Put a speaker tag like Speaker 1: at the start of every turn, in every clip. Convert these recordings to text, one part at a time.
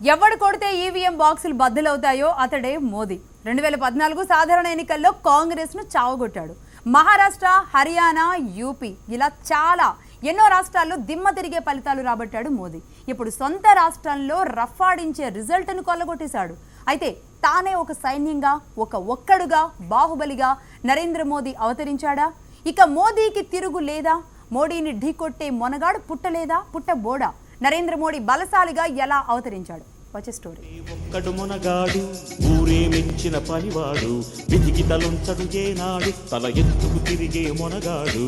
Speaker 1: ఎవడు కొడితే ఈవీఎం బాక్సులు బద్దలవుతాయో అతడే మోదీ. 2014 సాధారణ ఎన్నికల్లో కాంగ్రెస్ను చావగొట్టాడు. మహారాష్ట్ర, హర్యానా, యూపీ ఇలా ఎన్నో రాష్ట్రాల్లో దిమ్మ తిరిగే ఫలితాలు రాబట్టాడు మోదీ. ఇప్పుడు సొంత రాష్ట్రంలో రఫాడించే రిజల్ట్ను కొల్లగొట్టేశాడు. అయితే తానే ఒక సైన్యంగా, ఒక్కడుగా, బాహుబలిగా నరేంద్ర మోదీ అవతరించాడా? ఇక మోదీకి తిరుగు లేదా? మోడీని ఢీకొట్టే మొనగాడు పుట్టలేదా? పుట్టబోడా? నరేంద్ర మోడీ బలశాలిగా ఎలా అవతరించాడు? వచ్చే స్టోరీ.
Speaker 2: ఒక్కడు మొనగాడు, ఊరే మెచ్చిన పనివాడు, వెతికి తలొంచడు ఏనాడు, తల ఎత్తుకు తిరిగే మొనగాడు.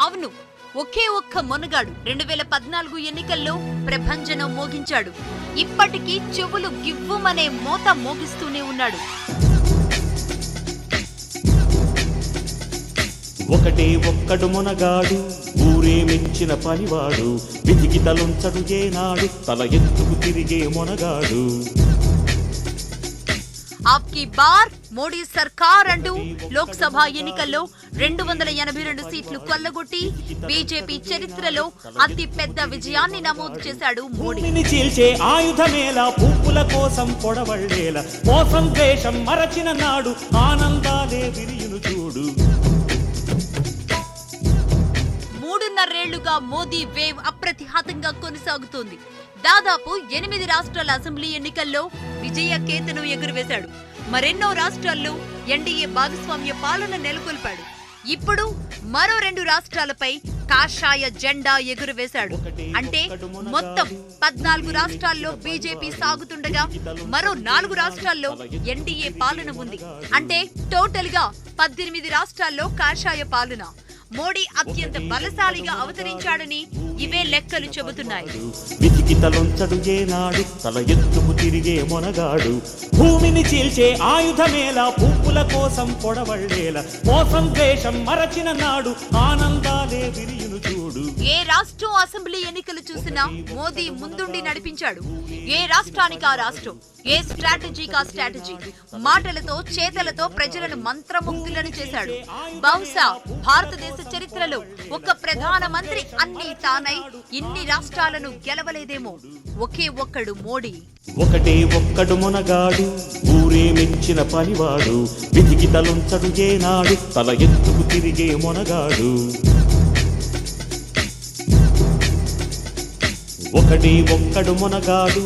Speaker 3: అవును, ఒకే ఒక్క మొనగాడు 2014 ఎన్నికల్లో ప్రభంజనం మోగించాడు. ఇప్పటికీ చెవులు గివ్వుమనే మోత మోగిస్తూనే ఉన్నాడు.
Speaker 2: ఒకటే ఒక్కడు మొనగాడు, ఊరే మెచ్చిన పనివాడు, వెతికి తలొంచడు ఏనాడు, తల ఎత్తుకు తిరిగే మొనగాడు.
Speaker 3: ఆప్కి బార్ మోడీ సర్కార్ అంటూ లోక్సభ ఎన్నికల్లో 282 సీట్లు కొల్లగొట్టి బీజేపీ చరిత్రలో అతి పెద్ద విజయాన్ని నమోదు చేశాడు మోడీ.
Speaker 2: చీల్చే ఆయుధమేలా, పువ్వుల కోసం పొడవళ్ళేలా, మోసం ద్వేషం మరచిన నాడు ఆనందాలే విరియును చూడు.
Speaker 3: 3.5 ఏళ్లుగా మోదీ వేవ్ అప్రతిహతంగా కొనసాగుతోంది. దాదాపు 8 రాష్ట్రాల అసెంబ్లీ ఎన్నికల్లో విజయ కేతను ఎగురవేశాడు. మరెన్నో రాష్ట్రాల్లో ఎన్డీఏ భాగస్వామ్య పాలన నెలకొల్పాడు. ఇప్పుడు మరో 2 రాష్ట్రాలపై కాషాయ జెండా ఎగురవేశాడు. అంటే మొత్తం 14 రాష్ట్రాల్లో బీజేపీ సాగుతుండగా మరో 4 రాష్ట్రాల్లో ఎన్డీఏ పాలన ఉంది. అంటే టోటల్ గా 18 రాష్ట్రాల్లో కాషాయ పాలన. మోడీ అత్యంత బలశాలిగా అవతరించాడని ఇవే లెక్కలు చెబుతున్నాయి.
Speaker 2: వెతికి తలొంచడు ఏనాడు, తల ఎత్తుకు తిరిగే మొనగాడు. భూమిని చీల్చే ఆయుధమేలా, పువ్వుల కోసం పొడవళ్ళేలా, మోసం ద్వేషం మరచిన నాడు ఆనందాలే విరియును చూడు.
Speaker 3: ఏ రాష్ట్రం అసెంబ్లీ ఎన్నికలు చూసినా మోదీ ముందుండి నడిపించాడు. ఏ రాష్ట్రానికి ఆ రాష్ట్రం, ఏ స్ట్రాటజీకి ఆ స్ట్రాటజీ. మాటలతో చేతలతో ప్రజలను మంత్రముగ్ధులను చేశాడు. బహుశా భారతదేశ చరిత్రలో ఒక ప్రధానమంత్రి అన్ని తానై ఇన్ని రాష్ట్రాలను గెలవలేదేమో. ఒకే ఒక్కడు మోడీ.
Speaker 2: ఒకటే ఒక్కడు మొనగాడు, ఊరే మెచ్చిన పనివాడు, వెతికి తలొంచడు ఏనాడు, తల ఎత్తుకు తిరిగే మొనగాడు. ఒకటే ఒక్కడు మొనగాడు,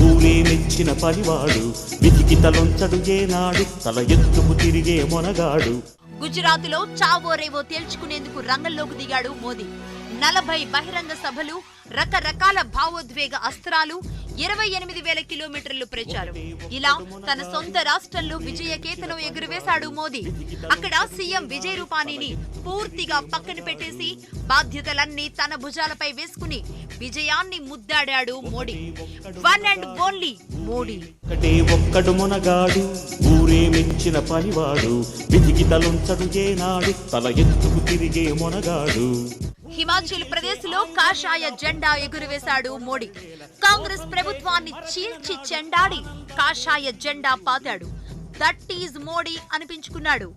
Speaker 2: ఊరే మెచ్చిన పనివాడు, వెతికి తలొంచడు ఏనాడు, తల ఎత్తుకు తిరిగే మొనగాడు.
Speaker 3: గుజరాత్ లో చావో రేవో తేల్చుకునేందుకు రంగంలోకి దిగాడు మోదీ. 40 బహిరంగ సభలు, రకరకాల భావోద్వేగ అస్త్రాలు, 28,000 కిలోమీటర్లు ప్రచారం. ఇలా తన సొంత రాష్ట్రంలో విజయకేతనం ఎగురవేశాడు మోదీ. అక్కడ సీఎం విజయ్ రూపానీని పూర్తిగా పక్కన పెట్టేసి బాధ్యతలన్నీ తన భుజాలపై వేసుకుని విజయాన్ని ముద్దాడాడు Modi. One and only Modi.
Speaker 2: ఒకటే ఒక్కడు మొనగాడు, ఊరే మెచ్చిన పనివాడు, వెతికి తలొంచడు ఏనాడు, తల ఎత్తుకు తిరిగే మొనగాడు.
Speaker 3: హిమాచల్ ప్రదేశ్ లో కాషాయ జెండా ఎగురవేశాడు మోడీ. కాంగ్రెస్ ప్రభుత్వాన్ని చీల్చి చెండాడి కాషాయ జెండా పాతాడు. దట్ ఈజ్ మోడీ అనిపించుకున్నాడు.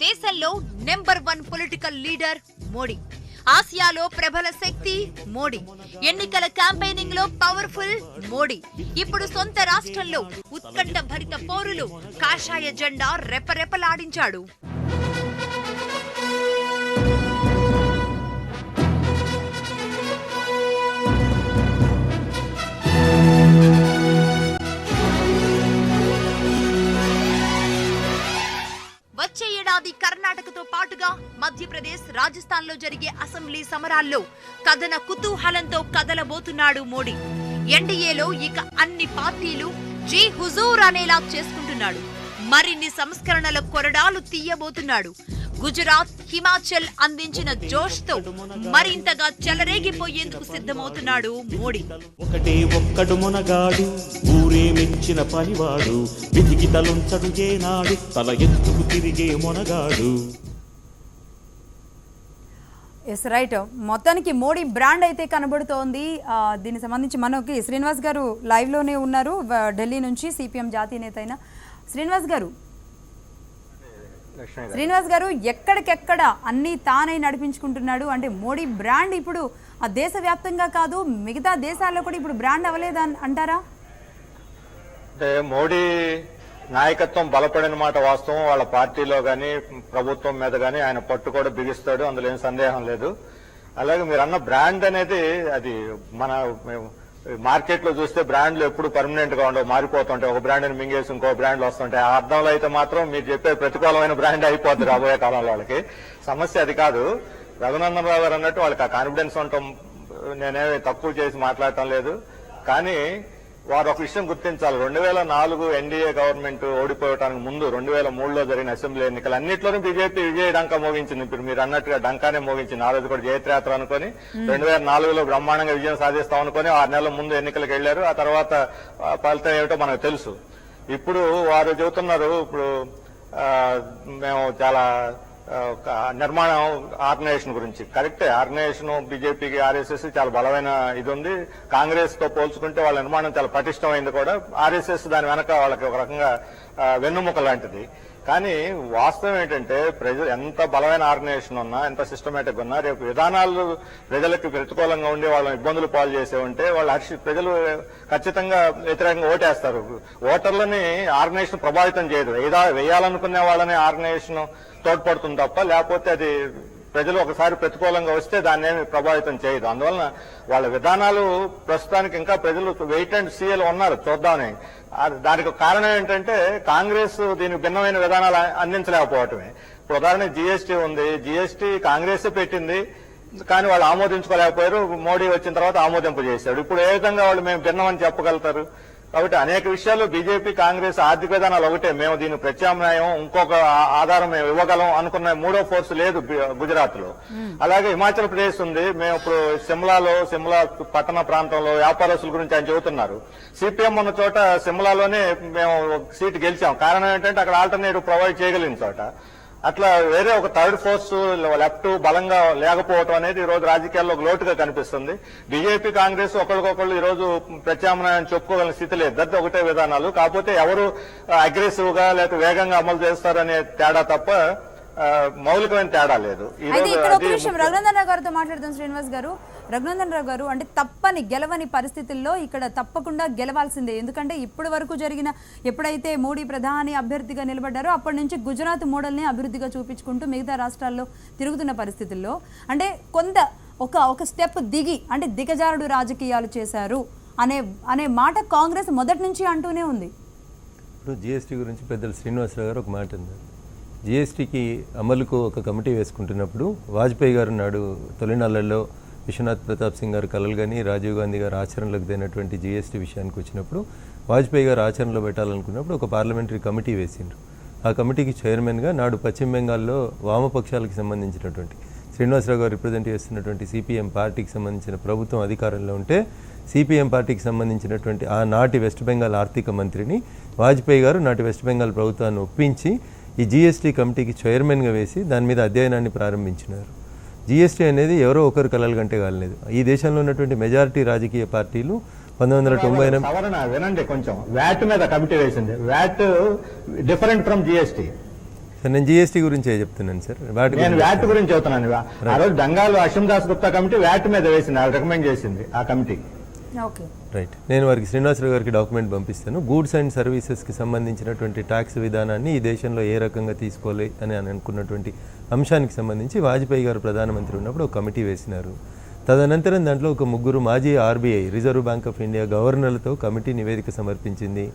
Speaker 3: దేశంలో నెంబర్ 1 పొలిటికల్ లీడర్ మోడీ. ఆసియాలో ప్రబల శక్తి మోడీ. ఎన్నికల క్యాంపెయినింగ్ లో పవర్ఫుల్ మోడీ. ఇప్పుడు సొంత రాష్ట్రంలో ఉత్కంఠ భరిత పోరులు కాషాయ జెండా రెపరెపలాడించాడు. వచ్చే ఏడాది కర్ణాటకతో పాటుగా మధ్యప్రదేశ్, రాజస్థాన్ లో జరిగే అసెంబ్లీ సమరాల్లో కథన కుతూహలంతో కదలబోతున్నాడు మోడీ. ఎన్డీఏలో ఇక అన్ని పార్టీలు జీ హుజూర్ అనేలా చేసుకుంటున్నాడు. మరిన్ని సంస్కరణల కొరడాలు తీయబోతున్నాడు. గుజరాత్, హిమాచల్ అందించిన జోష్ తో మరింతగా చెలరేగిపోయేందుకు సిద్ధమవుతున్నాడు మోడీ.
Speaker 2: ఒకటే ఒక్కడు మొనగాడు, ఊరే మెచ్చిన పనివాడు, వెతికి తలొంచడు ఏనాడు, తల ఎత్తుకు తిరిగే మొనగాడు.
Speaker 1: Yes right. మొత్తానికి మోడీ బ్రాండ్ అయితే కనబడుతోంది. దీనికి సంబంధించి మనకి శ్రీనివాస్ గారు లైవ్లోనే ఉన్నారు ఢిల్లీ నుంచి, సిపిఎం జాతీయ నేత అయిన శ్రీనివాస్ గారు. శ్రీనివాస్ గారు, ఎక్కడికెక్కడ అన్ని తానై నడిపించుకుంటున్నాడు. అంటే మోడీ బ్రాండ్ ఇప్పుడు ఆ దేశవ్యాప్తంగా కాదు, మిగతా దేశాల్లో కూడా ఇప్పుడు బ్రాండ్ అవ్వలేదా అంటారా?
Speaker 4: అంటే మోడీ నాయకత్వం బలపడిన మాట వాస్తవం. వాళ్ళ పార్టీలో కానీ ప్రభుత్వం మీద కానీ ఆయన పట్టు కూడా బిగిస్తాడు, అందులో ఏం సందేహం లేదు. అలాగే మీరు అన్న బ్రాండ్ అనేది అది మన మార్కెట్ లో చూస్తే బ్రాండ్లు ఎప్పుడు పర్మనెంట్ గా ఉండవు, మారిపోతుంటాయి. ఒక బ్రాండ్ మింగేసి ఇంకో బ్రాండ్లు వస్తుంటాయి. ఆ అర్థంలో అయితే మాత్రం మీరు చెప్పే ప్రతికూలమైన బ్రాండ్ అయిపోద్ది రాబోయే కాలంలో. వాళ్ళకి సమస్య అది కాదు. రఘునందన్ రావు గారు అన్నట్టు వాళ్ళకి ఆ కాన్ఫిడెన్స్ ఉండటం, నేనేమి తక్కువ చేసి మాట్లాడటం లేదు. కానీ వారు ఒక విషయం గుర్తించాలి. 2004 ఎన్డీఏ గవర్నమెంట్ ఓడిపోవడానికి ముందు 2003లో జరిగిన అసెంబ్లీ ఎన్నికలు అన్నింటిలోనూ బీజేపీ విజయ డంకా మోగించింది. ఇప్పుడు మీరు అన్నట్టుగా డంకానే మోగించింది. ఆ రోజు కూడా జయత్యాత్ర అనుకుని 2004లో బ్రహ్మాండంగా విజయం సాధిస్తాం అనుకుని 6 నెలల ముందు ఎన్నికలకు వెళ్లారు. ఆ తర్వాత ఫలితం ఏమిటో మనకు తెలుసు. ఇప్పుడు వారు చెబుతున్నారు, ఇప్పుడు మేము చాలా నిర్మాణం ఆర్గనైజేషన్ గురించి. కరెక్టే, ఆర్గనైజేషన్ బీజేపీకి ఆర్ఎస్ఎస్ చాలా బలమైన ఇది ఉంది. కాంగ్రెస్ తో పోల్చుకుంటే వాళ్ళ నిర్మాణం చాలా పటిష్టమైంది కూడా. ఆర్ఎస్ఎస్ దాని వెనక వాళ్ళకి ఒక రకంగా వెన్నుముక లాంటిది. కానీ వాస్తవం ఏంటంటే ప్రజలు ఎంత బలమైన ఆర్గనైజేషన్ ఉన్నా, ఎంత సిస్టమేటిక్ ఉన్నా, రేపు విధానాలు ప్రజలకు ప్రతికూలంగా ఉండి వాళ్ళని ఇబ్బందులు పాలు చేసే ఉంటే వాళ్ళు ప్రజలు ఖచ్చితంగా వ్యతిరేకంగా ఓటేస్తారు. ఓటర్లని ఆర్గనైజేషన్ ప్రభావితం చేయదు. వేయాలనుకునే వాళ్ళని ఆర్గనైజేషన్ తోడ్పడుతుంది తప్ప, లేకపోతే అది ప్రజలు ఒకసారి ప్రతికూలంగా వస్తే దాన్ని ఏమి ప్రభావితం చేయదు. అందువలన వాళ్ళ విధానాలు ప్రస్తుతానికి ఇంకా ప్రజలు వెయిట్ అండ్ సీఎల్ ఉన్నారు, చూద్దామని. దానికి కారణం ఏంటంటే కాంగ్రెస్ దీనికి భిన్నమైన విధానాలు అందించలేకపోవటమే. ఇప్పుడు ఉదాహరణ జీఎస్టీ ఉంది. జీఎస్టీ కాంగ్రెస్ పెట్టింది, కానీ వాళ్ళు ఆమోదించుకోలేకపోయారు. మోడీ వచ్చిన తర్వాత ఆమోదింపజేశాడు. ఇప్పుడు ఏ విధంగా వాళ్ళు మేము భిన్నమని చెప్పగలుగుతారు? కాబట్టి అనేక విషయాల్లో బీజేపీ కాంగ్రెస్ ఆర్థిక విధానాలు ఒకటే. మేము దీని ప్రత్యామ్నాయం ఇంకొక ఆధారం మేము ఇవ్వగలం అనుకున్న మూడో ఫోర్స్ లేదు గుజరాత్ లో. అలాగే హిమాచల్ ప్రదేశ్ ఉంది. మేము ఇప్పుడు సిమ్లా పట్టణ ప్రాంతంలో వ్యాపారస్తుల గురించి ఆయన చెబుతున్నారు. సిపిఎం ఉన్న చోట సిమ్లాలోనే మేము సీటు గెలిచాం. కారణం ఏంటంటే అక్కడ ఆల్టర్నేటివ్ ప్రొవైడ్ చేయగలిగిన చోట. అట్లా వేరే ఒక థర్డ్ ఫోర్స్ లెఫ్ట్ బలంగా లేకపోవడం అనేది ఈ రోజు రాజకీయాల్లో ఒక లోటుగా కనిపిస్తుంది. బీజేపీ కాంగ్రెస్ ఒకరికొకళ్ళు ఈ రోజు ప్రత్యామ్నాయం చెప్పుకోగలిగిన స్థితి లేదు. ఇద్దరిది ఒకటే విధానాలు. కాకపోతే ఎవరు అగ్రెసివ్ గా లేకపోతే వేగంగా అమలు చేస్తారనే తేడా తప్ప మౌలికమైన తేడా లేదు.
Speaker 1: అయితే ఇక్కడ ఒక విషయం రఘునందన్ రావు గారితో మాట్లాడుతాం. శ్రీనివాస్ గారు, రఘునందన్ రావు గారు, అంటే గెలవని పరిస్థితుల్లో ఇక్కడ తప్పకుండా గెలవాల్సిందే. ఎందుకంటే ఇప్పటి వరకు ఎప్పుడైతే మోడీ ప్రధాని అభ్యర్థిగా నిలబడ్డారో అప్పటి నుంచి గుజరాత్ మోడల్ని అభివృద్ధిగా చూపించుకుంటూ మిగతా రాష్ట్రాల్లో తిరుగుతున్న పరిస్థితుల్లో అంటే ఒక స్టెప్ దిగి అంటే దిగజారుడు రాజకీయాలు చేశారు అనే మాట కాంగ్రెస్ మొదటి నుంచి అంటూనే ఉంది.
Speaker 5: ఇప్పుడు జీఎస్టీ గురించి పెద్దలు శ్రీనివాసరావు గారు ఒక మాట అన్నారు. జీఎస్టీకి అమలుకు ఒక కమిటీ వేసుకుంటున్నప్పుడు వాజ్పేయి గారు నాడు తొలినాళ్లలో విశ్వనాథ్ ప్రతాప్ సింగ్ గారు కలలు కానీ రాజీవ్ గాంధీ గారు ఆచరణలోకి తేనటువంటి జీఎస్టీ విషయానికి వచ్చినప్పుడు వాజ్పేయి గారు ఆచరణలో పెట్టాలనుకున్నప్పుడు ఒక పార్లమెంటరీ కమిటీ వేసిండ్రు. ఆ కమిటీకి చైర్మన్గా నాడు పశ్చిమ బెంగాల్లో వామపక్షాలకు సంబంధించినటువంటి శ్రీనివాసరావు గారు రిప్రజెంట్ చేస్తున్నటువంటి సిపిఎం పార్టీకి సంబంధించిన ప్రభుత్వం అధికారంలో ఉంటే సిపిఎం పార్టీకి సంబంధించినటువంటి ఆనాటి వెస్ట్ బెంగాల్ ఆర్థిక మంత్రిని వాజ్పేయి గారు నాటి వెస్ట్ బెంగాల్ ప్రభుత్వాన్ని ఒప్పించి ఈ జీఎస్టీ కమిటీకి చైర్మన్గా వేసి దాని మీద అధ్యయనాన్ని ప్రారంభించినారు. జీఎస్టీ అనేది ఎవరో ఒకరు కలలు కంటే కాలేదు. ఈ దేశంలో ఉన్నటువంటి మెజారిటీ రాజకీయ పార్టీలు 1998
Speaker 4: వినండి కొంచెం వ్యాట్ మీద కమిటీ వేసింది. VAT different from GST.
Speaker 5: Sir నేను జీఎస్టీ గురించే చెప్తున్నాను సార్.
Speaker 4: నేను వ్యాట్ గురించి చెప్తున్నాను. ఆ రోజు బెంగాల్ అశ్విన్ దాస్ గుప్తా కమిటీ వ్యాట్ మీద వేసింది, రికమెండ్ చేసింది ఆ కమిటీ.
Speaker 5: రైట్, నేను వారికి శ్రీనివాసరావు గారికి డాక్యుమెంట్ పంపిస్తాను. గూడ్స్ అండ్ సర్వీసెస్కి సంబంధించినటువంటి ట్యాక్స్ విధానాన్ని ఈ దేశంలో ఏ రకంగా తీసుకోవాలి అని అనుకున్నటువంటి అంశానికి సంబంధించి వాజ్పేయి గారు ప్రధానమంత్రి ఉన్నప్పుడు ఒక కమిటీ వేసినారు. తదనంతరం దాంట్లో ఒక 3 మాజీ RBI reserve bank of India గవర్నర్లతో కమిటీ నివేదిక సమర్పించింది.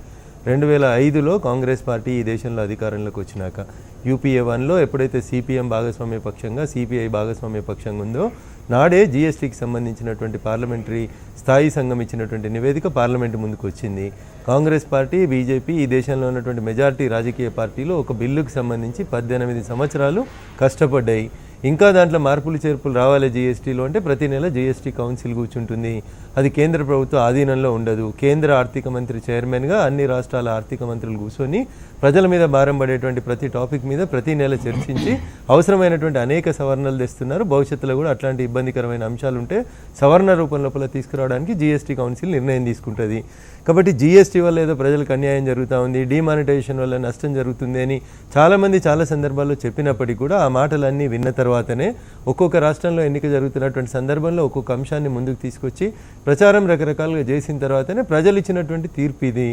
Speaker 5: 2005లో కాంగ్రెస్ పార్టీ ఈ దేశంలో అధికారంలోకి వచ్చినాక యూపీఏ 1లో ఎప్పుడైతే సిపిఎం భాగస్వామ్య పక్షంగా సిపిఐ భాగస్వామ్య పక్షంగా ఉందో నాడే జీఎస్టీకి సంబంధించినటువంటి పార్లమెంటరీ స్థాయి సంఘం ఇచ్చినటువంటి నివేదిక పార్లమెంటు ముందుకు వచ్చింది. కాంగ్రెస్ పార్టీ, బీజేపీ ఈ దేశంలో ఉన్నటువంటి మెజారిటీ రాజకీయ పార్టీలు ఒక బిల్లుకు సంబంధించి 18 సంవత్సరాలు కష్టపడ్డాయి. ఇంకా దాంట్లో మార్పులు చేర్పులు రావాలి జీఎస్టీలో అంటే ప్రతి నెల జీఎస్టీ కౌన్సిల్ కూర్చుంటుంది. అది కేంద్ర ప్రభుత్వ ఆధీనంలో ఉండదు. కేంద్ర ఆర్థిక మంత్రి చైర్మన్గా అన్ని రాష్ట్రాల ఆర్థిక మంత్రులు కూర్చొని ప్రజల మీద భారం పడేటువంటి ప్రతి టాపిక్ మీద ప్రతి నెల చర్చించి అవసరమైనటువంటి అనేక సవరణలు తెస్తున్నారు. భవిష్యత్తులో కూడా అట్లాంటి ఇబ్బందికరమైన అంశాలు ఉంటే సవరణ రూపం లోపల తీసుకురావడానికి జీఎస్టీ కౌన్సిల్ నిర్ణయం తీసుకుంటుంది. కాబట్టి జీఎస్టీ జీఎస్టీ వల్ల ఏదో ప్రజలకు అన్యాయం జరుగుతూ ఉంది, డిమానిటైజేషన్ వల్ల నష్టం జరుగుతుంది అని చాలామంది చాలా సందర్భాల్లో చెప్పినప్పటికీ కూడా ఆ మాటలన్నీ విన్న తర్వాతనే ఒక్కొక్క రాష్ట్రంలో ఎన్నిక జరుగుతున్నటువంటి సందర్భంలో ఒక్కొక్క అంశాన్ని ముందుకు తీసుకొచ్చి ప్రచారం రకరకాలుగా చేసిన తర్వాతనే ప్రజలు ఇచ్చినటువంటి తీర్పు ఇది.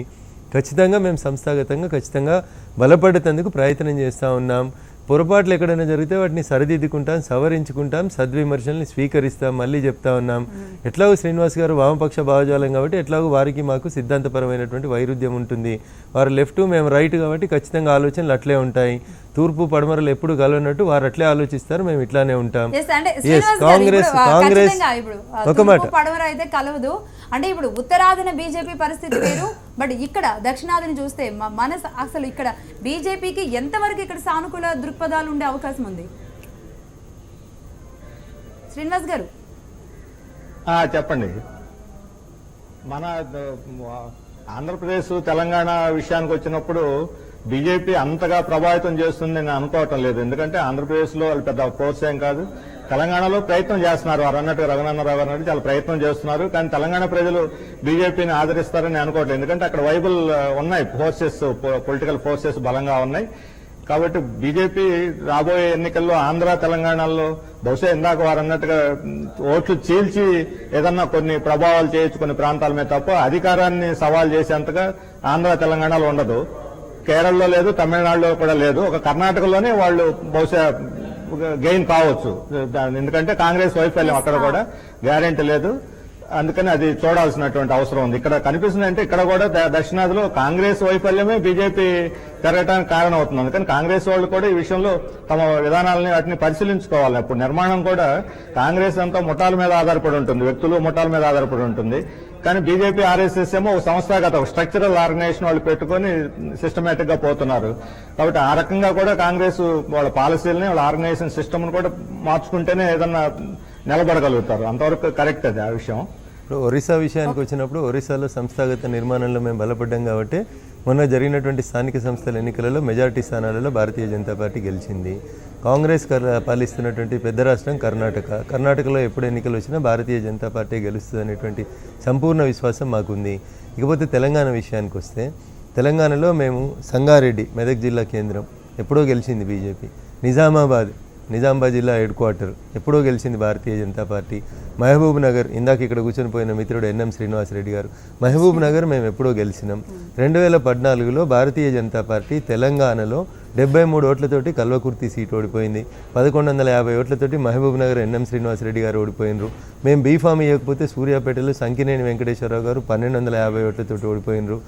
Speaker 5: ఖచ్చితంగా మేము సంస్థాగతంగా ఖచ్చితంగా బలపడేందుకు ప్రయత్నం చేస్తూ ఉన్నాం. పొరపాట్లు ఎక్కడైనా జరిగితే వాటిని సరిదిద్దుకుంటాం, సవరించుకుంటాం, సద్విమర్శల్ని స్వీకరిస్తాం. మళ్ళీ చెప్తా ఉన్నాం, ఎట్లాగో శ్రీనివాస్ గారు వామపక్ష భావజాలం కాబట్టి ఎట్లాగో వారికి మాకు సిద్ధాంతపరమైనటువంటి వైరుధ్యం ఉంటుంది. వారు లెఫ్ట్, మేము రైట్ కాబట్టి ఖచ్చితంగా ఆలోచనలు అట్లే ఉంటాయి. తూర్పు పడమరలు ఎప్పుడు కలవనట్టు వారు అట్లే ఆలోచిస్తారు, మేము ఇట్లానే ఉంటాం. కాంగ్రెస్ ఒక మాట
Speaker 1: పడమర అయితే కలవదు అంటే ఇప్పుడు ఉత్తరాదిన బీజేపీ పరిస్థితి వేరు, బట్ ఇక్కడ దక్షిణాదిని చూస్తే మన అసలు ఇక్కడ బీజేపీకి ఎంతవరకు ఇక్కడ సానుకూల దృక్పథాలు ఉండే అవకాశం ఉంది? శ్రీనివాస్ గారు
Speaker 4: చెప్పండి. మన ఆంధ్రప్రదేశ్ తెలంగాణ విషయానికి వచ్చినప్పుడు బీజేపీ అంతగా ప్రభావితం చేస్తుంది నేను అనుకోవటం లేదు. ఎందుకంటే ఆంధ్రప్రదేశ్లో వాళ్ళు పెద్ద ఫోర్స్ ఏం కాదు. తెలంగాణలో ప్రయత్నం చేస్తున్నారు, వారు అన్నట్టు రఘునందరావు గారు అన్నట్టు చాలా ప్రయత్నం చేస్తున్నారు. కానీ తెలంగాణ ప్రజలు బీజేపీని ఆదరిస్తారని అనుకోవట్లేదు. ఎందుకంటే అక్కడ వైబుల్ ఉన్నాయి ఫోర్సెస్, పొలిటికల్ ఫోర్సెస్ బలంగా ఉన్నాయి. కాబట్టి బీజేపీ రాబోయే ఎన్నికల్లో ఆంధ్ర తెలంగాణలో బహుశా ఇందాక వారు అన్నట్టుగా ఓట్లు చీల్చి ఏదన్నా కొన్ని ప్రభావాలు చేయొచ్చు కొన్ని ప్రాంతాల మీద తప్ప అధికారాన్ని సవాల్ చేసేంతగా ఆంధ్ర తెలంగాణలో ఉండదు. కేరళలో లేదు, తమిళనాడులో కూడా లేదు. ఒక కర్ణాటకలోనే వాళ్ళు బహుశా గెయిన్ కావచ్చు, ఎందుకంటే కాంగ్రెస్ వైఫల్యం అక్కడ కూడా గ్యారెంటీ లేదు. అందుకని అది చూడాల్సినటువంటి అవసరం ఉంది. ఇక్కడ కనిపిస్తుంది అంటే ఇక్కడ కూడా దక్షిణాదిలో కాంగ్రెస్ వైఫల్యమే బీజేపీ పెరగడానికి కారణం అవుతుంది. అందుకని కాంగ్రెస్ వాళ్ళు కూడా ఈ విషయంలో తమ విధానాలని వాటిని పరిశీలించుకోవాలి. ఇప్పుడు నిర్మాణం కూడా కాంగ్రెస్ అంతా ముఠాల మీద ఆధారపడి ఉంటుంది, వ్యక్తులు ముఠాల మీద ఆధారపడి ఉంటుంది. కానీ బీజేపీ ఆర్ఎస్ఎస్ ఏమో ఒక సంస్థాగత ఒక స్ట్రక్చరల్ ఆర్గనైజేషన్ వాళ్ళు పెట్టుకుని సిస్టమేటిక్ గా పోతున్నారు. కాబట్టి ఆ రకంగా కూడా కాంగ్రెస్ వాళ్ళ పాలసీలని వాళ్ళ ఆర్గనైజేషన్ సిస్టమ్ కూడా మార్చుకుంటేనే ఏదన్నా నిలబడగలుగుతారు. అంతవరకు కరెక్ట్ అది ఆ విషయం.
Speaker 5: ఇప్పుడు ఒరిస్సా విషయానికి వచ్చినప్పుడు ఒరిస్సాలో సంస్థాగత నిర్మాణంలో మేము బలపడ్డాం కాబట్టి మొన్న జరిగినటువంటి స్థానిక సంస్థల ఎన్నికలలో మెజారిటీ స్థానాలలో భారతీయ జనతా పార్టీ గెలిచింది. కాంగ్రెస్ పాలిస్తున్నటువంటి పెద్ద రాష్ట్రం కర్ణాటకలో ఎప్పుడు ఎన్నికలు వచ్చినా భారతీయ జనతా పార్టీ గెలుస్తుంది అనేటువంటి సంపూర్ణ విశ్వాసం మాకుంది. ఇకపోతే తెలంగాణ విషయానికి వస్తే తెలంగాణలో మేము సంగారెడ్డి మెదక్ జిల్లా కేంద్రం ఎప్పుడో గెలిచింది బీజేపీ. నిజామాబాద్ జిల్లా హెడ్ క్వార్టర్ ఎప్పుడో గెలిచింది భారతీయ జనతా పార్టీ. మహబూబ్ నగర్ ఇందాక ఇక్కడ కూర్చొని పోయిన మిత్రుడు ఎన్ఎం శ్రీనివాసరెడ్డి గారు, మహబూబ్ నగర్ మేము ఎప్పుడో గెలిచినాం. 2014లో భారతీయ జనతా పార్టీ తెలంగాణలో 73 ఓట్లతోటి కల్వకుర్తి సీట్ ఓడిపోయింది. 1150 ఓట్లతోటి మహబూబ్ నగర్ ఎన్ఎం శ్రీనివాసరెడ్డి గారు ఓడిపోయినరు. మేము బీఫామ్ ఇవ్వకపోతే సూర్యాపేటలో సంకినేని వెంకటేశ్వరరావు గారు 1250 ఓట్లతోటి ఓడిపోయినరు.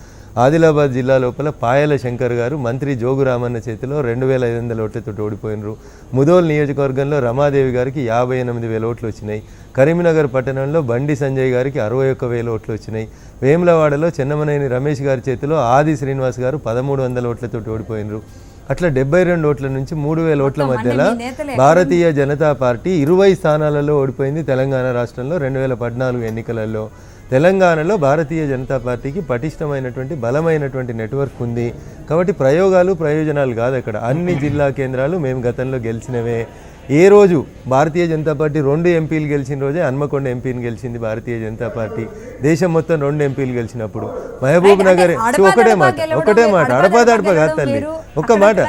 Speaker 5: ఆదిలాబాద్ జిల్లా లోపల పాయల శంకర్ గారు మంత్రి జోగు రామన్న చేతిలో 2500 ఓట్లతోటి ఓడిపోయినరు. ముదోల్ నియోజకవర్గంలో రమాదేవి గారికి 58,000 ఓట్లు వచ్చినాయి. కరీంనగర్ పట్టణంలో బండి సంజయ్ గారికి 61,000 ఓట్లు వచ్చినాయి. వేములవాడలో చెన్నమనేని రమేష్ గారి చేతిలో ఆది శ్రీనివాస్ గారు 1300 ఓట్లతోటి ఓడిపోయినరు. అట్లా 72 ఓట్ల నుంచి 3000 ఓట్ల మధ్యలో భారతీయ జనతా పార్టీ 20 స్థానాలలో ఓడిపోయింది తెలంగాణ రాష్ట్రంలో 2014 ఎన్నికలలో. తెలంగాణలో భారతీయ జనతా పార్టీకి పటిష్టమైనటువంటి బలమైనటువంటి నెట్వర్క్ ఉంది. కాబట్టి ప్రయోజనాలు కాదు అక్కడ. అన్ని జిల్లా కేంద్రాలు మేము గతంలో గెలిచినవే. ఏ రోజు భారతీయ జనతా పార్టీ 2 ఎంపీలు గెలిచిన రోజే హన్మకొండ ఎంపీని గెలిచింది భారతీయ జనతా పార్టీ. దేశం మొత్తం 2 ఎంపీలు గెలిచినప్పుడు మహబూబ్ నగర్ ఒకటే మాట అడపాదడప కాదు తల్లి, ఒక్క మాట.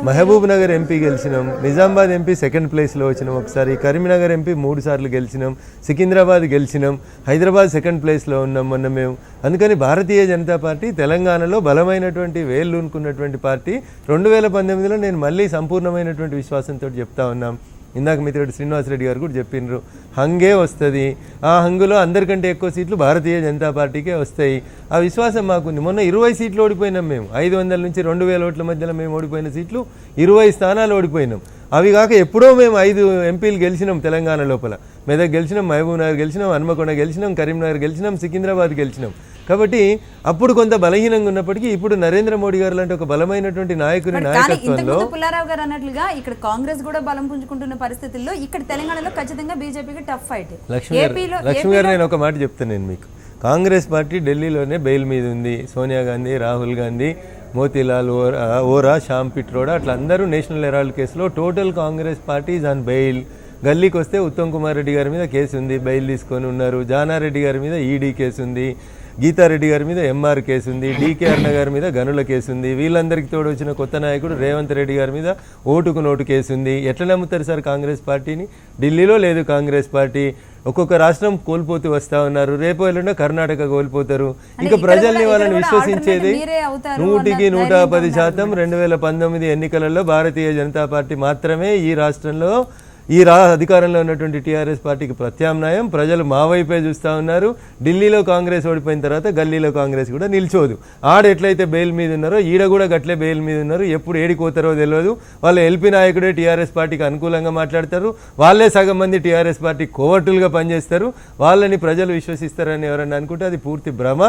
Speaker 5: మహబూబ్ నగర్ ఎంపీ గెలిచినాం, నిజామాబాద్ ఎంపీ 2nd ప్లేస్లో వచ్చినాం ఒకసారి, కరీంనగర్ ఎంపీ 3 సార్లు గెలిచినాం, సికింద్రాబాద్ గెలిచినాం, హైదరాబాద్ 2nd ప్లేస్లో ఉన్నాం మొన్న మేము. అందుకని భారతీయ జనతా పార్టీ తెలంగాణలో బలమైనటువంటి వేళ్ళూనుకున్నటువంటి పార్టీ. 2019లో నేను మళ్ళీ సంపూర్ణమైనటువంటి విశ్వాసంతో చెప్తా ఉన్నాం. ఇందాక మిత్రుడు శ్రీనివాసరెడ్డి గారు కూడా చెప్పిండ్రు, హంగే వస్తుంది. ఆ హంగులో అందరికంటే ఎక్కువ సీట్లు భారతీయ జనతా పార్టీకే వస్తాయి. ఆ విశ్వాసం మాకుంది. మొన్న 20 సీట్లు ఓడిపోయినాం మేము. 500 నుంచి 2000 ఓట్ల మధ్యలో మేము ఓడిపోయిన సీట్లు 20 స్థానాలు ఓడిపోయినాం. అవి కాక ఎప్పుడో మేము 5 ఎంపీలు గెలిచినాం తెలంగాణ లోపల. మెదక్ గెలిచినాం, మహబూబ్ నగర్ గెలిచినాం, హన్మకొండ గెలిచినాం, కరీంనగర్ గెలిచినాం, సికింద్రాబాద్ గెలిచినాం. కాబట్టి అప్పుడు కొంత బలహీనంగా ఉన్నప్పటికీ ఇప్పుడు నరేంద్ర మోడీ గారు లాంటి ఒక బలమైనటువంటి నాయకుని నాయకత్వంలో
Speaker 1: పుల్లారావు గారు అన్నట్లుగా ఇక్కడ కాంగ్రెస్ కూడా బలం పుంజుకుంటున్న పరిస్థితుల్లో ఇక్కడ తెలంగాణలో ఖచ్చితంగా బీజేపీకి టఫ్ ఫైట్.
Speaker 5: లక్ష్మి గారు నేను ఒక మాట చెప్తాను నేను మీకు. కాంగ్రెస్ పార్టీ ఢిల్లీలోనే బెయిల్ మీద ఉంది. సోనియా గాంధీ, రాహుల్ గాంధీ, మోతీలాల్ ఓరా, శ్యామ్ పిట్రోడా అట్లా అందరూ నేషనల్ హెరాల్డ్ కేసులో. Total Congress party is on bail. గల్లీకి వస్తే ఉత్తమ్ కుమార్ రెడ్డి గారి మీద కేసు ఉంది, బెయిల్ తీసుకొని ఉన్నారు. జానారెడ్డి గారి మీద ఈడీ కేసు ఉంది. గీతారెడ్డి గారి మీద ఎంఆర్ కేసు ఉంది, డీకే అరుణ గారి మీద గనుల కేసు ఉంది, వీళ్ళందరికీ తోడు వచ్చిన కొత్త నాయకుడు రేవంత్ రెడ్డి గారి మీద ఓటుకు నోటు కేసు ఉంది. ఎట్లా నమ్ముతారు సార్ కాంగ్రెస్ పార్టీని? ఢిల్లీలో లేదు కాంగ్రెస్ పార్టీ, ఒక్కొక్క రాష్ట్రం కోల్పోతూ వస్తా ఉన్నారు. రేపు ఎల్లుండి కర్ణాటక కోల్పోతారు. ఇంకా ప్రజల్ని వాళ్ళని విశ్వసించేది 100కి 110%. 2019 ఎన్నికలలో భారతీయ జనతా పార్టీ మాత్రమే ఈ రాష్ట్రంలో అధికారంలో ఉన్నటువంటి టీఆర్ఎస్ పార్టీకి ప్రత్యామ్నాయం. ప్రజలు మా వైపే చూస్తూ ఉన్నారు. ఢిల్లీలో కాంగ్రెస్ ఓడిపోయిన తర్వాత గల్లీలో కాంగ్రెస్ కూడా నిల్చోదు. ఆడ ఎట్లయితే బెయిల్ మీద ఉన్నారో ఈడ కూడా గట్లే బెయిల్ మీద ఉన్నారు. ఎప్పుడు ఏడిపోతారో తెలియదు. వాళ్ళ ఎల్పీ నాయకుడే టీఆర్ఎస్ పార్టీకి అనుకూలంగా మాట్లాడతారు. వాళ్ళే సగం మంది టీఆర్ఎస్ పార్టీ కోవర్టులుగా పనిచేస్తారు. వాళ్ళని ప్రజలు విశ్వసిస్తారని ఎవరన్నా అనుకుంటే అది పూర్తి భ్రమ.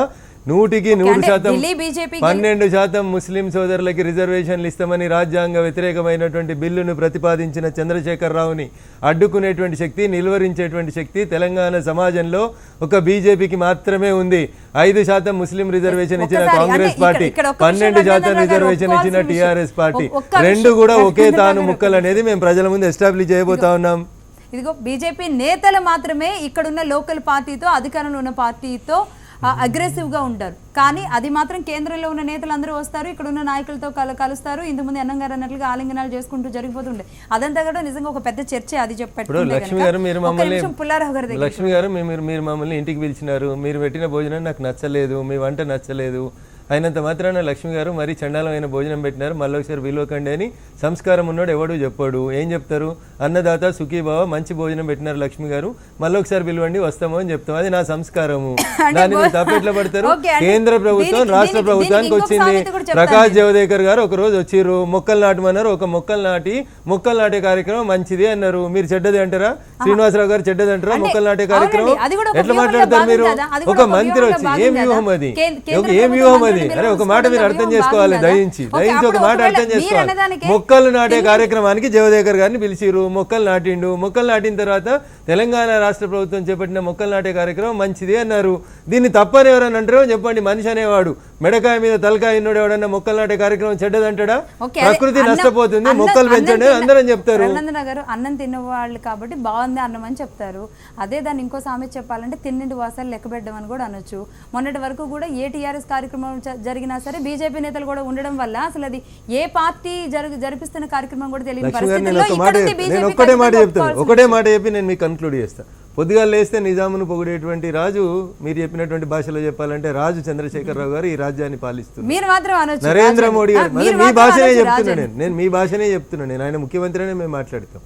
Speaker 5: 100కి 100%. 12% ముస్లిం సోదరులకి రిజర్వేషన్లు ఇస్తామని రాజ్యాంగ వ్యతిరేకమైనటువంటి బిల్లును ప్రతిపాదించిన చంద్రశేఖరరావుని అడ్డుకునేటువంటి శక్తి, నిలువరించేటువంటి శక్తి తెలంగాణ సమాజంలో ఒక బీజేపీకి మాత్రమే ఉంది. 5% ముస్లిం రిజర్వేషన్ ఇచ్చిన కాంగ్రెస్ పార్టీ, 12% రిజర్వేషన్ ఇచ్చిన టీఆర్ఎస్ పార్టీ, రెండు కూడా ఒకే తాను ముక్కలు అనేది మేము ప్రజల ముందు ఎస్టాబ్లిష్ చేయబోతా ఉన్నాం.
Speaker 1: ఇదిగో బీజేపీ నేతలు మాత్రమే ఇక్కడున్న లోకల్ పార్టీతో, అధికారంలో ఉన్న పార్టీతో అగ్రెసివ్గా ఉంటారు. కానీ అది మాత్రం కేంద్రంలో ఉన్న నేతలు అందరూ వస్తారు, ఇక్కడ ఉన్న నాయకులతో కలుస్తారు. ఇంతకుముందు అన్నం గారు అన్నట్లుగా ఆలింగనాలు చేసుకుంటూ జరిగిపోతుండే. అదంతా కూడా నిజంగా ఒక పెద్ద చర్చ. అది చెప్పారు
Speaker 5: లక్ష్మి గారు, మీరు మమ్మల్ని
Speaker 1: పుల్లారావు గారు,
Speaker 5: లక్ష్మి గారు మీరు మమ్మల్ని ఇంటికి పిలిచినారు. మీరు పెట్టిన భోజనం నాకు నచ్చలేదు, మీ వంట నచ్చలేదు. అయినంత మాత్రాన లక్ష్మి గారు మరీ చండాలమైన భోజనం పెట్టినారు, మళ్ళీ ఒకసారి విలువకండి అని సంస్కారం ఉన్నాడు ఎవడు చెప్పాడు. ఏం చెప్తారు? అన్నదాత సుఖీభావ, మంచి భోజనం పెట్టినారు లక్ష్మి గారు, మళ్ళీ ఒకసారి పిలువండి వస్తాము అని చెప్తాం. అది నా సంస్కారము. దాన్ని మీరు తప్పెట్లా పడతారు? కేంద్ర ప్రభుత్వం రాష్ట్ర ప్రభుత్వానికి వచ్చింది. ప్రకాష్ జవదేకర్ గారు ఒక రోజు వచ్చిర్రు, మొక్కలు నాటమన్నారు. ఒక మొక్కలు నాటే కార్యక్రమం మంచిది అన్నారు. మీరు చెడ్డది అంటారా? శ్రీనివాసరావు గారు చెడ్డది అంటారా మొక్కలు నాటే కార్యక్రమం? ఎట్లా మాట్లాడతారు మీరు? ఒక మంత్రి వచ్చి ఏం వ్యూహం అది? ఏం వ్యూహం అది? అరే ఒక మాట మీరు అర్థం చేసుకోవాలి. దయించి ఒక మాట అర్థం చేసుకోవాలి. మొక్కలు నాటే కార్యక్రమానికి జవదేకర్ గారిని పిలిచిరు, మొక్కలు నాటిండు. మొక్కలు నాటిన తర్వాత తెలంగాణ రాష్ట్ర ప్రభుత్వం చేపట్టిన మొక్కలు నాటే కార్యక్రమం మంచిది అన్నారు. దీన్ని తప్పని ఎవరని అంటారో చెప్పండి. మనిషి అనేవాడు మెడకాయ మీద తలకాయ ఉన్నోడు ఎవడన్నా మొక్కలు నాటే కార్యక్రమం చెడ్డదంటాడా? ప్రకృతి నష్టపోతుంది, మొక్కలు పెంచండి అందరం చెప్తారు.
Speaker 1: అన్నం తిన్నవాళ్ళు కాబట్టి బాగుంది అన్నం అని చెప్తారు. అదే దాన్ని ఇంకో సామెత చెప్పాలంటే తిన్నింటి వాసాలు లెక్కబెట్టడం అని కూడా అనొచ్చు. మొన్నటి వరకు కూడా ఏ టీఆర్ఎస్ కార్యక్రమం జరిగినా సరే బీజేపీ నేతలు కూడా ఉండడం వల్ల అసలు అది ఏ పార్టీ జరిపిస్తున్న కార్యక్రమం కూడా తెలియని పరిస్థితుల్లో
Speaker 5: ఒకటే మాట చెప్పి నేను మీకు కన్క్లూడ్ చేస్తా. పొద్దుగా లేస్తే నిజామును పొగిడేటువంటి రాజు, మీరు చెప్పినటువంటి భాషలో చెప్పాలంటే రాజు చంద్రశేఖరరావు గారు ఈ రాజ్యాన్ని పాలిస్తున్నారు.
Speaker 1: మీరు మాత్రం అనొచ్చు
Speaker 5: నరేంద్ర మోడీ గారు. మీ భాషనే చెప్తున్నాను నేను మీ భాషనే చెప్తున్నాను నేను. ఆయన ముఖ్యమంత్రినే మేము మాట్లాడతాం.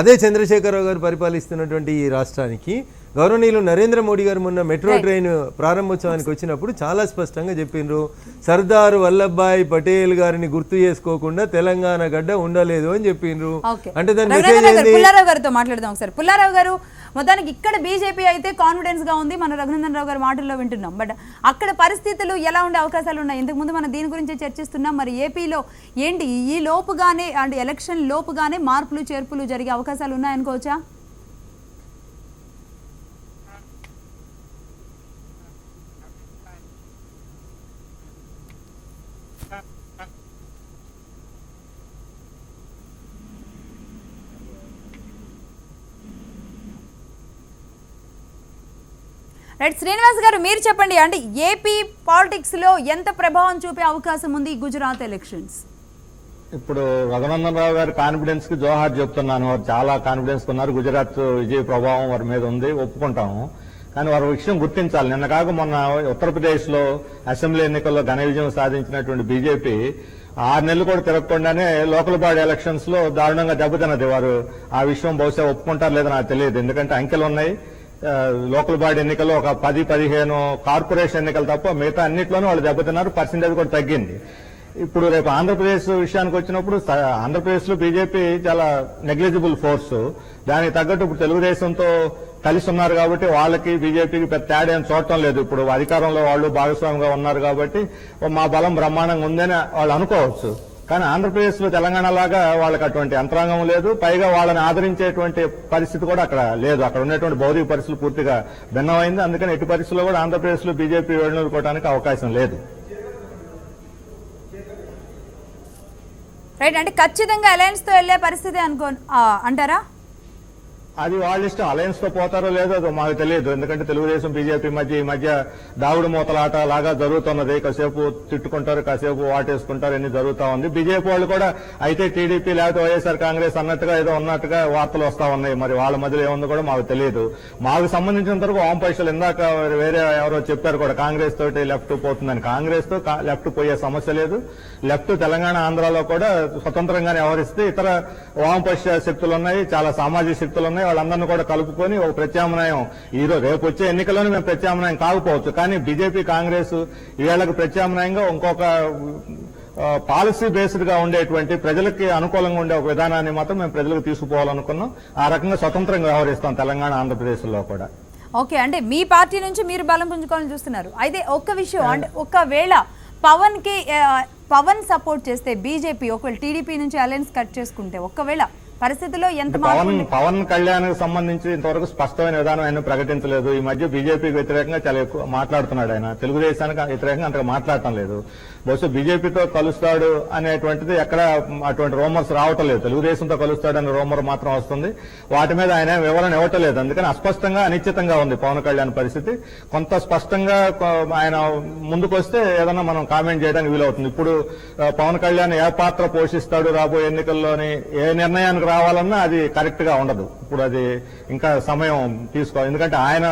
Speaker 5: అదే చంద్రశేఖరరావు గారు పరిపాలిస్తున్నటువంటి ఈ రాష్ట్రానికి గౌరవనీయులు నరేంద్ర మోడీ గారు మొన్న మెట్రో ట్రైన్ ప్రారంభోత్సవానికి వచ్చినప్పుడు చాలా స్పష్టంగా చెప్పిండ్రు, సర్దార్ వల్లభాయ్ పటేల్ గారిని గుర్తు చేసుకోకుండా తెలంగాణ గడ్డ ఉండలేదు అని చెప్పిండ్రు. అంటే దాని మెసేజ్ ఏంది?
Speaker 1: పుల్లారావు గారితో మాట్లాడదాం ఒకసారి. పుల్లారావు గారు, మొత్తానికి ఇక్కడ బీజేపీ అయితే కాన్ఫిడెన్స్ గా ఉంది, మన రఘునందన్ రావు గారి మాటల్లో వింటున్నాం. బట్ అక్కడ పరిస్థితులు ఎలా ఉండే అవకాశాలు ఉన్నాయి? ఇంతకుముందు మనం దీని గురించి చర్చిస్తున్నాం. మరి ఏపీలో ఏంటి ఈ లోపుగానే అంటే ఎలక్షన్ లోపుగానే మార్పులు చేర్పులు జరిగే అవకాశాలు ఉన్నాయనుకోవచ్చా? రైట్, శ్రీనివాస్ గారు మీరు చెప్పండి. అంటే ఏపీ పాలిటిక్స్ లో ఎంత ప్రభావం చూపే అవకాశం ఉంది ఈ గుజరాత్ ఎలక్షన్స్?
Speaker 4: ఇప్పుడు రఘునందన్ రావు గారి కాన్ఫిడెన్స్ కి జోహార్ చెప్తున్నాను. వారు చాలా కాన్ఫిడెన్స్ ఉన్నారు. గుజరాత్ విజయ ప్రభావం వారి మీద ఉంది, ఒప్పుకుంటాము. కానీ వారు విషయం గుర్తించాలి. నిన్న కాక మొన్న ఉత్తరప్రదేశ్ లో అసెంబ్లీ ఎన్నికల్లో ఘన విజయం సాధించినటువంటి బీజేపీ 6 నెలలు కూడా తిరగకుండానే లోకల్ బాడీ ఎలక్షన్స్ లో దారుణంగా దెబ్బతిన్నది. వారు ఆ విషయం బహుశా ఒప్పుకుంటారు లేదో నాకు తెలియదు. ఎందుకంటే అంకెలు ఉన్నాయి. లోకల్ బాడీ ఎన్నికల్లో ఒక 10-15 కార్పొరేషన్ ఎన్నికలు తప్ప మిగతా అన్నింటిలోనూ వాళ్ళు దెబ్బతిన్నారు. పర్సెంటేజ్ కూడా తగ్గింది. ఇప్పుడు రేపు ఆంధ్రప్రదేశ్ విషయానికి వచ్చినప్పుడు ఆంధ్రప్రదేశ్ లో బీజేపీ చాలా నెగ్లిజిబుల్ ఫోర్స్. దానికి తగ్గట్టు ఇప్పుడు తెలుగుదేశంతో కలిసి ఉన్నారు కాబట్టి వాళ్ళకి బీజేపీకి పెద్ద తేడా ఏం చూడటం లేదు. ఇప్పుడు అధికారంలో వాళ్ళు భాగస్వామిగా ఉన్నారు కాబట్టి మా బలం బ్రహ్మాండంగా ఉందని వాళ్ళు అనుకోవచ్చు. కానీ ఆంధ్రప్రదేశ్ లో తెలంగాణ లాగా వాళ్ళకి అటువంటి యంత్రాంగం లేదు. పైగా వాళ్ళని ఆదరించేటువంటి పరిస్థితి కూడా అక్కడ లేదు. అక్కడ ఉన్నటువంటి భౌతిక పరిస్థితులు పూర్తిగా భిన్నమైంది. అందుకని ఎట్టి పరిస్థితుల్లో కూడా ఆంధ్రప్రదేశ్ లో బీజేపీ వెళ్ళనుకోవడానికి అవకాశం లేదు.
Speaker 1: రైట్, అంటే ఖచ్చితంగా అలయన్స్ తో వెళ్లే పరిస్థితి అంటారా?
Speaker 4: అది వాళ్ళ ఇష్టం. అలయన్స్ తో పోతారో లేదో అది మాకు తెలియదు. ఎందుకంటే తెలుగుదేశం బీజేపీ మధ్య ఈ మధ్య దాగుడు మూతలాట లాగా జరుగుతున్నది. కాసేపు తిట్టుకుంటారు, కాసేపు వాటేసుకుంటారు, ఎన్ని జరుగుతా ఉంది. బీజేపీ వాళ్ళు కూడా అయితే టీడీపీ లేకపోతే వైఎస్ఆర్ కాంగ్రెస్ అన్నట్టుగా ఏదో ఉన్నట్టుగా వార్తలు వస్తా ఉన్నాయి. మరి వాళ్ళ మధ్యలో ఏముందో కూడా మాకు తెలియదు. మాకు సంబంధించినంత వరకు వామ పైసలు ఇందాక వేరే ఎవరో చెప్పారు కూడా కాంగ్రెస్ తోటి లెఫ్ట్ పోతుందని. కాంగ్రెస్ తో లెఫ్ట్ పోయే సమస్య లేదు. లెఫ్ట్ తెలంగాణ ఆంధ్రాలో కూడా స్వతంత్రంగానే వ్యవహరిస్తే ఇతర వామపక్ష శక్తులు ఉన్నాయి, చాలా సామాజిక శక్తులు ఉన్నాయి. వాళ్ళందరినీ కూడా కలుపుకొని ఒక ప్రత్యామ్నాయం రేపు వచ్చే ఎన్నికల్లోనే మేము ప్రత్యామ్నాయం కాకపోవచ్చు, కానీ బీజేపీ కాంగ్రెస్ వీళ్ళకి ప్రత్యామ్నాయంగా ఇంకొక పాలసీ బేస్డ్ గా ఉండేటువంటి ప్రజలకి అనుకూలంగా ఉండే ఒక విధానాన్ని మాత్రం మేము ప్రజలకు తీసుకుపోవాలనుకున్నాం. ఆ రకంగా స్వతంత్రంగా వ్యవహరిస్తాం తెలంగాణ ఆంధ్రప్రదేశ్లో కూడా.
Speaker 1: ఓకే, అంటే మీ పార్టీ నుంచి మీరు బలం పుంజుకోవాలని చూస్తున్నారు. అయితే ఒక్క విషయం, అంటే ఒకవేళ పవన్ సపోర్ట్ చేస్తే బీజేపీ ఒకవేళ టీడీపీ నుంచి అలయన్స్ కట్ చేసుకుంటే ఒకవేళ పరిస్థితుల్లో ఎంత
Speaker 4: పవన్ కళ్యాణ్ సంబంధించి ఇంతవరకు స్పష్టమైన విధానం ఆయన ప్రకటించలేదు. ఈ మధ్య బీజేపీకి వ్యతిరేకంగా చాలా ఎక్కువ మాట్లాడుతున్నాడు ఆయన. తెలుగుదేశానికి వ్యతిరేకంగా అంతగా మాట్లాడటం లేదు. బహుశా బీజేపీతో కలుస్తాడు అనేటువంటిది ఎక్కడ అటువంటి రూమర్స్ రావటం లేదు. తెలుగుదేశంతో కలుస్తాడు అనే రూమర్ మాత్రం వస్తుంది. వాటి మీద ఆయన వివరణ ఇవ్వటం లేదు. అందుకని అస్పష్టంగా అనిశ్చితంగా ఉంది పవన్ కళ్యాణ్ పరిస్థితి. కొంత స్పష్టంగా ఆయన ముందుకు వస్తే ఏదన్నా మనం కామెంట్ చేయడానికి వీలవుతుంది. ఇప్పుడు పవన్ కళ్యాణ్ ఏ పాత్ర పోషిస్తాడు రాబోయే ఎన్నికల్లోని, ఏ నిర్ణయానికి రావాలన్నా అది కరెక్ట్ గా ఉండదు. ఇప్పుడు అది ఇంకా సమయం తీసుకోవాలి. ఎందుకంటే ఆయన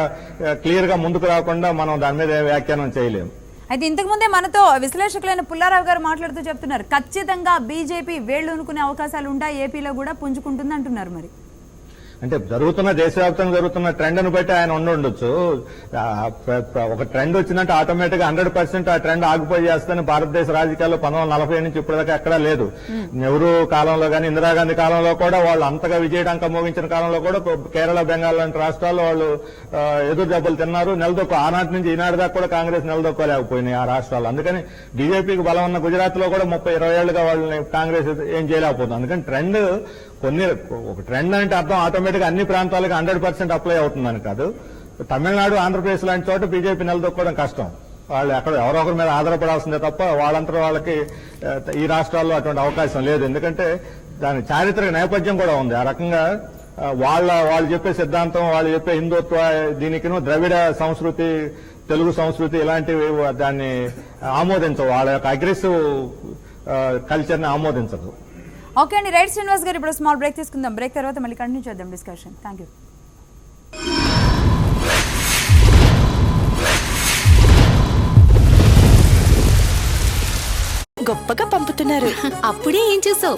Speaker 4: క్లియర్ గా ముందుకు రాకుండా మనం దాని మీద వ్యాఖ్యానం చేయలేము.
Speaker 1: అయితే ఇంతకు ముందే మనతో విశ్లేషకులైన పుల్లారావు గారు మాట్లాడుతూ చెప్తున్నారు, ఖచ్చితంగా బీజేపీ వేళ్లు అనుకునే అవకాశాలు ఉంటాయి, ఏపీలో కూడా పుంజుకుంటుంది అంటున్నారు. మరి
Speaker 4: అంటే దేశవ్యాప్తంగా జరుగుతున్న ట్రెండ్ను బట్టి ఆయన ఉండొచ్చు. ఒక ట్రెండ్ వచ్చిందంటే ఆటోమేటిక్ గా 100% ఆ ట్రెండ్ ఆగిపోయి చేస్తేనే భారతదేశ రాజకీయాల్లో 1940 నుంచి ఇప్పటిదాకా ఎక్కడా లేదు. నెహ్రూ కాలంలో కానీ ఇందిరాగాంధీ కాలంలో కూడా వాళ్ళు అంతగా విజయడంక మోగించిన కాలంలో కూడా కేరళ, బెంగాల్ లాంటి రాష్ట్రాల్లో వాళ్ళు ఎదురు దెబ్బలు తిన్నారు. ఆనాటి నుంచి ఈనాటి దాకా కూడా కాంగ్రెస్ నిలదొక్కోలేకపోయినాయి ఆ రాష్ట్రాలు. అందుకని బీజేపీకి బలం ఉన్న గుజరాత్ లో కూడా 30-20 ఏళ్లుగా వాళ్ళని కాంగ్రెస్ ఏం చేయలేకపోతుంది. అందుకని ట్రెండ్ ఒక ట్రెండ్ అంటే అర్థం ఆటోమేటిక్ అన్ని ప్రాంతాలకు 100% అప్లై అవుతుందని కాదు. తమిళనాడు, ఆంధ్రప్రదేశ్ లాంటి చోట బీజేపీ నిలదొక్కోవడం కష్టం. వాళ్ళు ఎక్కడ ఎవరో ఒకరి మీద ఆధారపడాల్సిందే తప్ప వాళ్ళంతా వాళ్ళకి ఈ రాష్ట్రాల్లో అటువంటి అవకాశం లేదు. ఎందుకంటే దాని చారిత్రక నేపథ్యం కూడా ఉంది. ఆ రకంగా వాళ్ళు చెప్పే సిద్ధాంతం, వాళ్ళు చెప్పే హిందుత్వ దీనికి ద్రవిడ సంస్కృతి, తెలుగు సంస్కృతి ఇలాంటివి దాన్ని ఆమోదించవు. వాళ్ళ యొక్క అగ్రెసివ్ కల్చర్ని ఆమోదించదు.
Speaker 1: ఓకే అండి, రైట్ శ్రీనివాస్ గారు, ఇప్పుడు స్మాల్ బ్రేక్ తీసుకుందాం. బ్రేక్ తర్వాత మళ్ళీ కంటిన్యూ చేద్దాం డిస్కషన్. Thank you.
Speaker 6: గొప్పగా పంపుతున్నారు.
Speaker 7: అప్పుడే ఏం చూసావు?